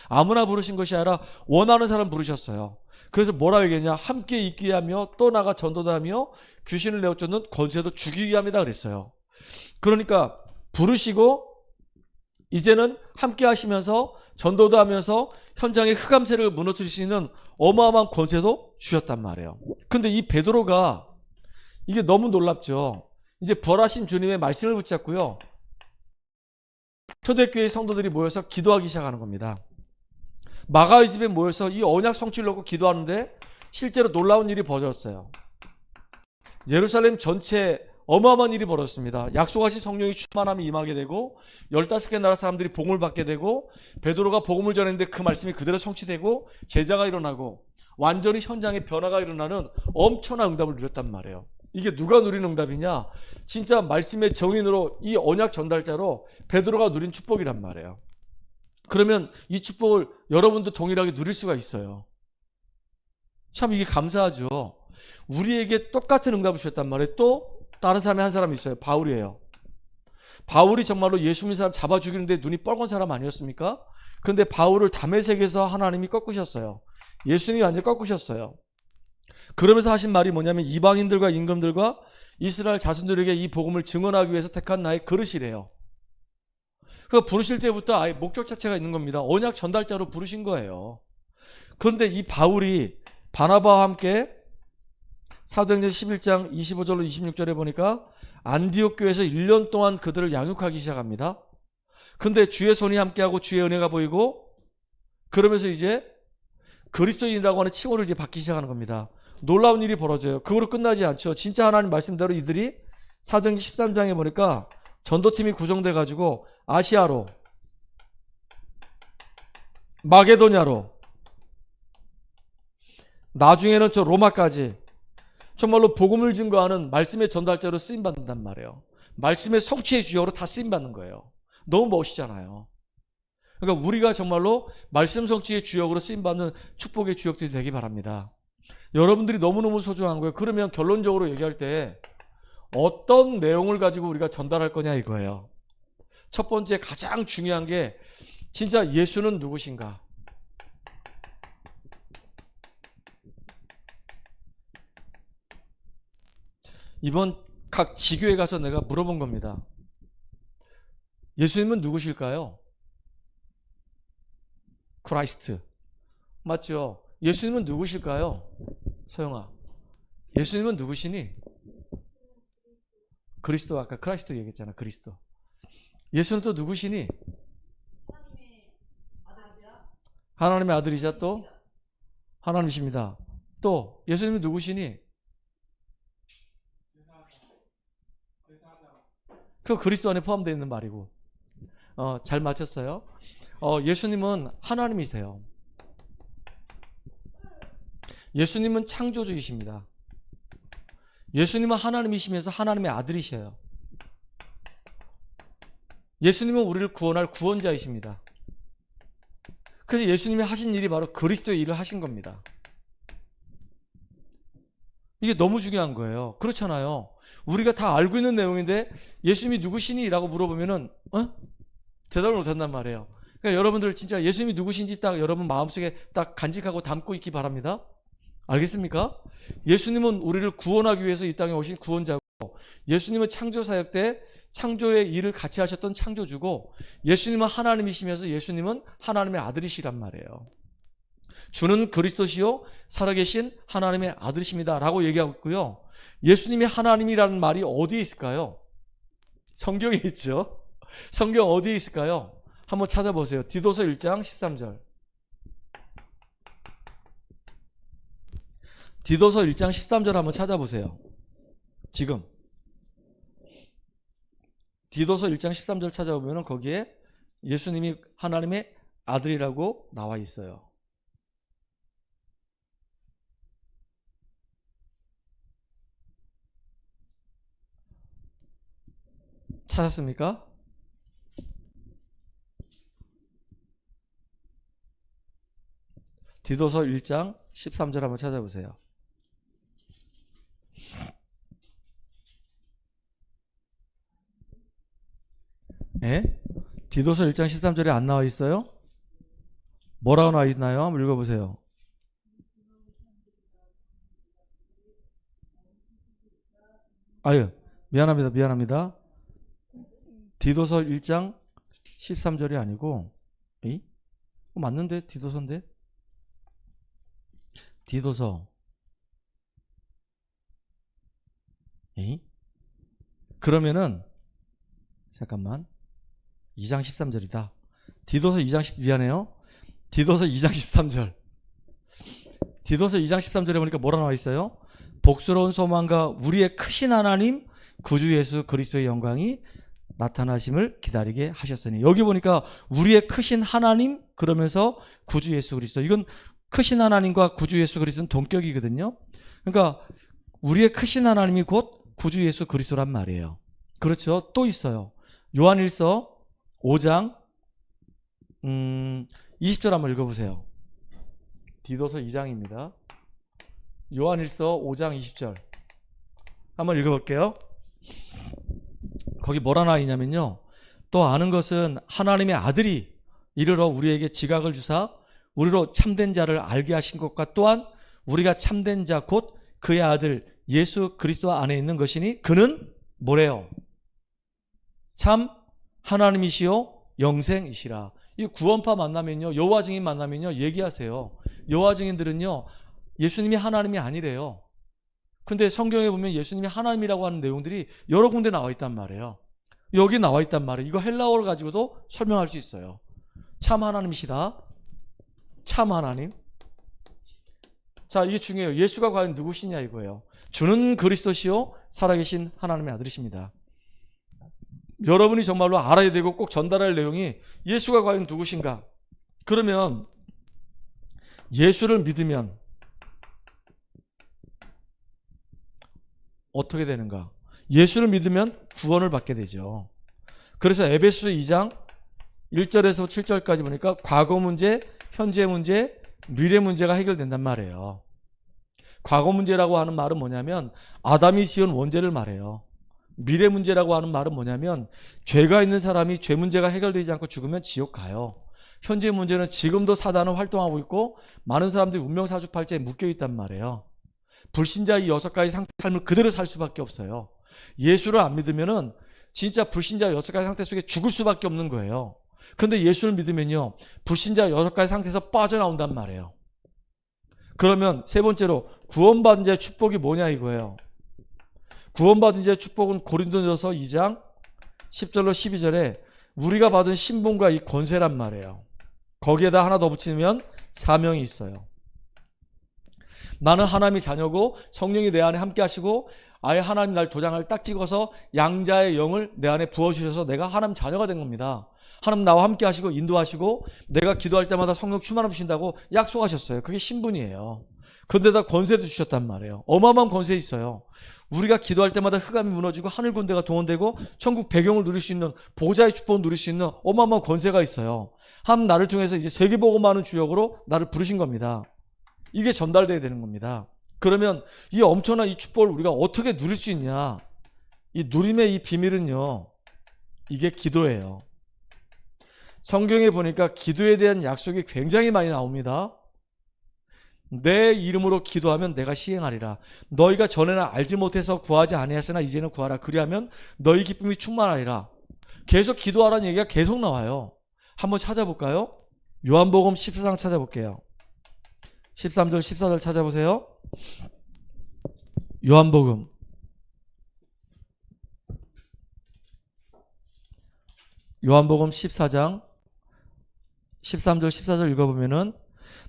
아무나 부르신 것이 아니라 원하는 사람 부르셨어요. 그래서 뭐라고 얘기했냐? 함께 있기 위하며 또 나가 전도도 하며 귀신을 내어 쫓는 권세도 주기 위함이다 그랬어요. 그러니까 부르시고 이제는 함께 하시면서 전도도 하면서 현장의 흑암세를 무너뜨릴 수 있는 어마어마한 권세도 주셨단 말이에요. 근데 이 베드로가 이게 너무 놀랍죠. 이제 부활하신 주님의 말씀을 붙잡고요. 초대교회 성도들이 모여서 기도하기 시작하는 겁니다. 마가의 집에 모여서 이 언약 성취를 놓고 기도하는데 실제로 놀라운 일이 벌어졌어요. 예루살렘 전체 어마어마한 일이 벌어졌습니다. 약속하신 성령이 충만함이 임하게 되고 15개 나라 사람들이 복음을 받게 되고 베드로가 복음을 전했는데 그 말씀이 그대로 성취되고 제자가 일어나고 완전히 현장에 변화가 일어나는 엄청난 응답을 누렸단 말이에요. 이게 누가 누린 응답이냐? 진짜 말씀의 정인으로 이 언약 전달자로 베드로가 누린 축복이란 말이에요. 그러면 이 축복을 여러분도 동일하게 누릴 수가 있어요. 참 이게 감사하죠. 우리에게 똑같은 응답을 주셨단 말이에요. 또 다른 사람이 한 사람이 있어요. 바울이에요. 바울이 정말로 예수 믿는 사람 잡아 죽이는데 눈이 뻘건 사람 아니었습니까? 그런데 바울을 다메섹에서 하나님이 꺾으셨어요. 예수님이 완전히 꺾으셨어요. 그러면서 하신 말이 뭐냐면 이방인들과 임금들과 이스라엘 자손들에게 이 복음을 증언하기 위해서 택한 나의 그릇이래요. 그 부르실 때부터 아예 목적 자체가 있는 겁니다. 언약 전달자로 부르신 거예요. 그런데 이 바울이 바나바와 함께 사도행전 11장 25절로 26절에 보니까 안디옥 교회에서 1년 동안 그들을 양육하기 시작합니다. 근데 주의 손이 함께하고 주의 은혜가 보이고 그러면서 이제 그리스도인이라고 하는 칭호를 이제 받기 시작하는 겁니다. 놀라운 일이 벌어져요. 그거로 끝나지 않죠. 진짜 하나님 말씀대로 이들이 사도행전 13장에 보니까 전도팀이 구성돼 가지고 아시아로 마게도냐로 나중에는 저 로마까지 정말로 복음을 증거하는 말씀의 전달자로 쓰임받는단 말이에요. 말씀의 성취의 주역으로 다 쓰임받는 거예요. 너무 멋있잖아요. 그러니까 우리가 정말로 말씀 성취의 주역으로 쓰임받는 축복의 주역들이 되기 바랍니다. 여러분들이 너무너무 소중한 거예요. 그러면 결론적으로 얘기할 때 어떤 내용을 가지고 우리가 전달할 거냐 이거예요. 첫 번째 가장 중요한 게 진짜 예수는 누구신가? 이번 각 지교에 가서 내가 물어본 겁니다. 예수님은 누구실까요? 크라이스트. 맞죠? 예수님은 누구실까요? 서영아. 예수님은 누구시니? 그리스도. 아까 크라이스트 얘기했잖아. 그리스도. 예수는 또 누구시니? 하나님의 아들이자 또 하나님이십니다. 또 예수님은 누구시니? 그 그리스도 안에 포함되어 있는 말이고. 잘 맞췄어요. 예수님은 하나님이세요. 예수님은 창조주이십니다. 예수님은 하나님이시면서 하나님의 아들이셔요. 예수님은 우리를 구원할 구원자이십니다. 그래서 예수님이 하신 일이 바로 그리스도의 일을 하신 겁니다. 이게 너무 중요한 거예요. 그렇잖아요. 우리가 다 알고 있는 내용인데 예수님이 누구시니? 라고 물어보면은 대답을 못한단 말이에요. 그러니까 여러분들 진짜 예수님이 누구신지 딱 여러분 마음속에 딱 간직하고 담고 있기 바랍니다. 알겠습니까? 예수님은 우리를 구원하기 위해서 이 땅에 오신 구원자고, 예수님은 창조사역 때 창조의 일을 같이 하셨던 창조주고, 예수님은 하나님이시면서 예수님은 하나님의 아들이시란 말이에요. 주는 그리스도시요 살아계신 하나님의 아들이십니다 라고 얘기하고 있고요. 예수님이 하나님이라는 말이 어디에 있을까요? 성경에 있죠. 성경 어디에 있을까요? 한번 찾아보세요. 디도서 1장 13절. 디도서 1장 13절 한번 찾아보세요. 지금 디도서 1장 13절 찾아보면 거기에 예수님이 하나님의 아들이라고 나와 있어요. 찾았습니까? 디도서 1장 13절 한번 찾아보세요. 예? 디도서 1장 13절에 안 나와 있어요? 뭐라고 나와 있나요? 한번 읽어보세요. 아유, 미안합니다. 디도서 1장 13절이 아니고, 에이? 맞는데? 디도서인데? 디도서. 에이? 그러면은, 잠깐만. 2장 13절이다. 디도서 2장 10, 미안해요. 디도서 2장 13절. 디도서 2장 13절에 보니까 뭐라 나와 있어요? 복스러운 소망과 우리의 크신 하나님 구주 예수 그리스도의 영광이 나타나심을 기다리게 하셨으니, 여기 보니까 우리의 크신 하나님 그러면서 구주 예수 그리스도, 이건 크신 하나님과 구주 예수 그리스도는 동격이거든요. 그러니까 우리의 크신 하나님이 곧 구주 예수 그리스도란 말이에요. 그렇죠. 또 있어요. 요한일서 5장 20절 한번 읽어보세요. 디도서 2장입니다. 요한일서 5장 20절 한번 읽어볼게요. 거기 뭐라 나와 있냐면요, 또 아는 것은 하나님의 아들이 이르러 우리에게 지각을 주사 우리로 참된 자를 알게 하신 것과, 또한 우리가 참된 자 곧 그의 아들 예수 그리스도 안에 있는 것이니 그는 뭐래요? 참 하나님이시요 영생이시라. 이 구원파 만나면요, 여호와 증인 만나면요 얘기하세요. 여호와 증인들은요 예수님이 하나님이 아니래요. 근데 성경에 보면 예수님이 하나님이라고 하는 내용들이 여러 군데 나와 있단 말이에요. 여기 나와 있단 말이에요. 이거 헬라어를 가지고도 설명할 수 있어요. 참 하나님이시다. 참 하나님. 자, 이게 중요해요. 예수가 과연 누구시냐 이거예요. 주는 그리스도시요 살아계신 하나님의 아들이십니다. 여러분이 정말로 알아야 되고 꼭 전달할 내용이 예수가 과연 누구신가. 그러면 예수를 믿으면 어떻게 되는가? 예수를 믿으면 구원을 받게 되죠. 그래서 에베소 2장 1절에서 7절까지 보니까 과거 문제, 현재 문제, 미래 문제가 해결된단 말이에요. 과거 문제라고 하는 말은 뭐냐면 아담이 지은 원죄를 말해요. 미래 문제라고 하는 말은 뭐냐면 죄가 있는 사람이 죄 문제가 해결되지 않고 죽으면 지옥 가요. 현재 문제는 지금도 사단은 활동하고 있고 많은 사람들이 운명사주팔자에 묶여있단 말이에요. 불신자 이 6가지 상태 삶을 그대로 살 수밖에 없어요. 예수를 안 믿으면은 진짜 불신자 6가지 상태 속에 죽을 수밖에 없는 거예요. 그런데 예수를 믿으면요 불신자 6가지 상태에서 빠져나온단 말이에요. 그러면 세 번째로 구원받은 자의 축복이 뭐냐 이거예요. 구원받은 자의 축복은 고린도전서 2장 10절로 12절에 우리가 받은 신분과 이 권세란 말이에요. 거기에다 하나 더 붙이면 사명이 있어요. 나는 하나님의 자녀고 성령이 내 안에 함께 하시고 아예 하나님 날 도장을 딱 찍어서 양자의 영을 내 안에 부어주셔서 내가 하나님 자녀가 된 겁니다. 하나님 나와 함께 하시고 인도하시고 내가 기도할 때마다 성령 충만을 주신다고 약속하셨어요. 그게 신분이에요. 그런데다 권세도 주셨단 말이에요. 어마어마한 권세 있어요. 우리가 기도할 때마다 흑암이 무너지고 하늘 군대가 동원되고 천국 배경을 누릴 수 있는 보좌의 축복을 누릴 수 있는 어마어마한 권세가 있어요. 하나님 나를 통해서 이제 세계복음하는 주역으로 나를 부르신 겁니다. 이게 전달돼야 되는 겁니다. 그러면 이 엄청난 이 축복을 우리가 어떻게 누릴 수 있냐? 이 누림의 이 비밀은요, 이게 기도예요. 성경에 보니까 기도에 대한 약속이 굉장히 많이 나옵니다. 내 이름으로 기도하면 내가 시행하리라. 너희가 전에는 알지 못해서 구하지 아니하였으나 이제는 구하라. 그리하면 너희 기쁨이 충만하리라. 계속 기도하라는 얘기가 계속 나와요. 한번 찾아볼까요? 요한복음 14장 찾아볼게요. 13절 14절 찾아보세요. 요한복음 14장 13절 14절 읽어보면은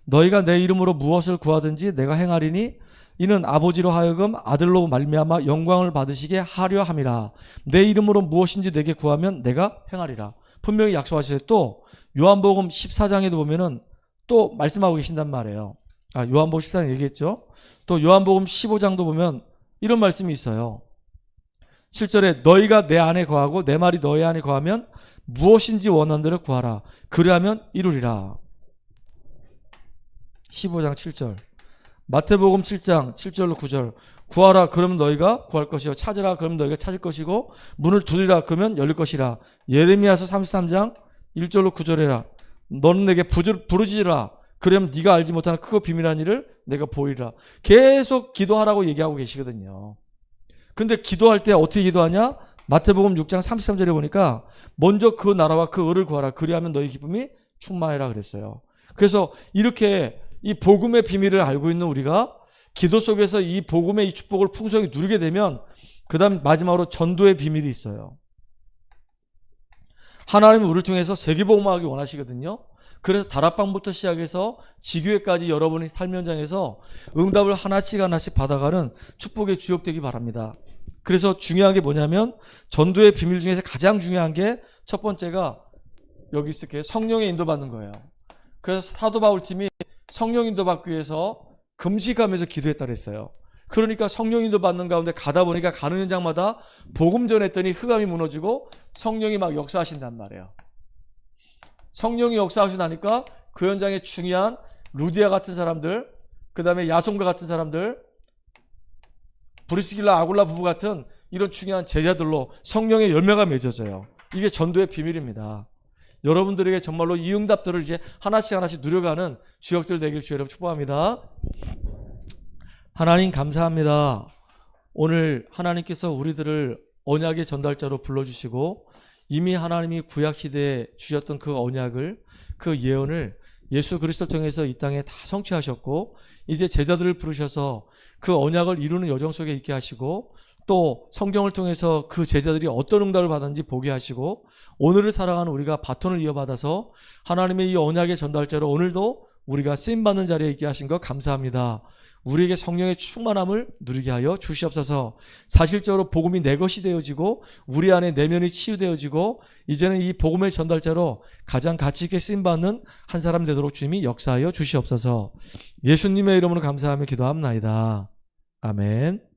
너희가 내 이름으로 무엇을 구하든지 내가 행하리니 이는 아버지로 하여금 아들로 말미암아 영광을 받으시게 하려 함이라. 내 이름으로 무엇인지 내게 구하면 내가 행하리라. 분명히 약속하셨어요. 또 요한복음 14장에도 보면은 또 말씀하고 계신단 말이에요. 요한복음 14장 얘기했죠. 또 요한복음 15장도 보면 이런 말씀이 있어요. 7절에 너희가 내 안에 거하고 내 말이 너희 안에 거하면 무엇인지 원하는 대로 구하라. 그리하면 이루리라. 15장 7절. 마태복음 7장 7절로 9절. 구하라 그러면 너희가 구할 것이요 찾으라 그러면 너희가 찾을 것이고 문을 두드리라 그러면 열릴 것이라. 예레미야서 33장 1절로 9절에라. 너는 내게 부르짖으라 그러면 네가 알지 못하는 크고 비밀한 일을 내가 보이리라. 계속 기도하라고 얘기하고 계시거든요. 근데 기도할 때 어떻게 기도하냐? 마태복음 6장 33절에 보니까 먼저 그 나라와 그 의를 구하라. 그리하면 너희 기쁨이 충만하리라 그랬어요. 그래서 이렇게 이 복음의 비밀을 알고 있는 우리가 기도 속에서 이 복음의 이 축복을 풍성히 누리게 되면 그 다음 마지막으로 전도의 비밀이 있어요. 하나님은 우리를 통해서 세계복음화하기 원하시거든요. 그래서 다락방부터 시작해서 지교회까지 여러분이 삶 현장에서 응답을 하나씩 하나씩 받아가는 축복의 주역되기 바랍니다. 그래서 중요한 게 뭐냐면 전도의 비밀 중에서 가장 중요한 게 첫 번째가 여기 있을게요. 성령의 인도받는 거예요. 그래서 사도 바울 팀이 성령 인도받기 위해서 금식하면서 기도했다 그랬어요. 그러니까 성령 인도받는 가운데 가다 보니까 가는 현장마다 복음 전했더니 흑암이 무너지고 성령이 막 역사하신단 말이에요. 성령이 역사하시다니까 그 현장에 중요한 루디아 같은 사람들, 그 다음에 야손과 같은 사람들, 브리스길라 아굴라 부부 같은 이런 중요한 제자들로 성령의 열매가 맺어져요. 이게 전도의 비밀입니다. 여러분들에게 정말로 이 응답들을 이제 하나씩 하나씩 누려가는 주역들 되길 주 여러분 축복합니다. 하나님 감사합니다. 오늘 하나님께서 우리들을 언약의 전달자로 불러주시고 이미 하나님이 구약시대에 주셨던 그 언약을, 그 예언을 예수 그리스도를 통해서 이 땅에 다 성취하셨고 이제 제자들을 부르셔서 그 언약을 이루는 여정 속에 있게 하시고 또 성경을 통해서 그 제자들이 어떤 응답을 받았는지 보게 하시고 오늘을 살아가는 우리가 바톤을 이어받아서 하나님의 이 언약의 전달자로 오늘도 우리가 쓰임받는 자리에 있게 하신 것 감사합니다. 우리에게 성령의 충만함을 누리게 하여 주시옵소서. 사실적으로 복음이 내 것이 되어지고 우리 안에 내면이 치유되어지고 이제는 이 복음의 전달자로 가장 가치 있게 쓰임받는 한 사람 되도록 주님이 역사하여 주시옵소서. 예수님의 이름으로 감사하며 기도합나이다. 아멘.